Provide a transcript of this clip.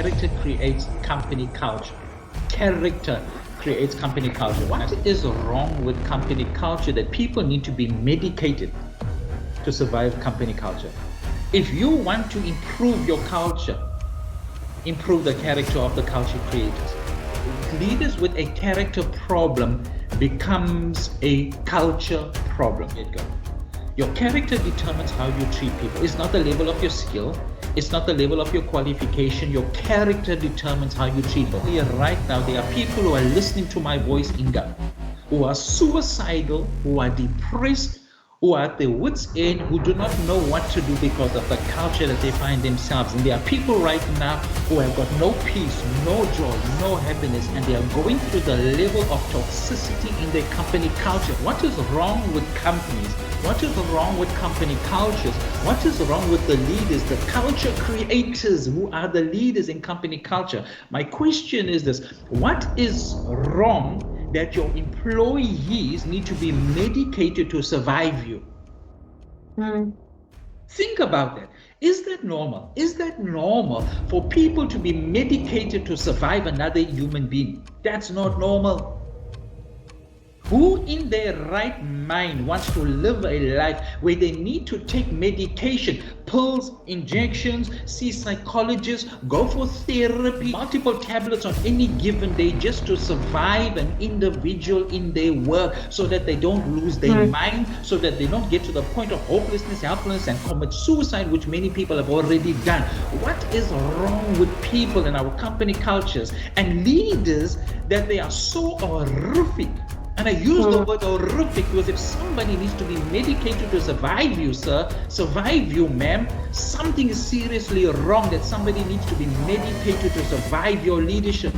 character creates company culture. Character creates company culture. What is wrong with company culture that people need to be medicated to survive company culture? If you want to improve your culture, improve the character of the culture creators. Leaders with a character problem becomes a culture problem. Your character determines how you treat people. It's not the level of your skill. It's not the level of your qualification. Your character determines how you treat people. Right now, there are people who are listening to my voice, Inga, who are suicidal, who are depressed, who are at their wits' end, who do not know what to do because of the culture that they find themselves in. There are people right now who have got no peace, no joy, no happiness, and they are going through the level of toxicity in their company culture. What is wrong with companies? What is wrong with company cultures? What is wrong with the leaders, the culture creators who are the leaders in company culture? My question is this: what is wrong that your employees need to be medicated to survive you? Think about that. Is that normal? Is that normal for people to be medicated to survive another human being? That's not normal. Who in their right mind wants to live a life where they need to take medication, pills, injections, see psychologists, go for therapy, multiple tablets on any given day just to survive an individual in their work so that they don't lose their mind, so that they don't get to the point of hopelessness, helplessness, and commit suicide, which many people have already done? What is wrong with people in our company cultures and leaders that they are so horrific? And I use the word horrific because if somebody needs to be medicated to survive you, sir, survive you, ma'am, something is seriously wrong that somebody needs to be medicated to survive your leadership.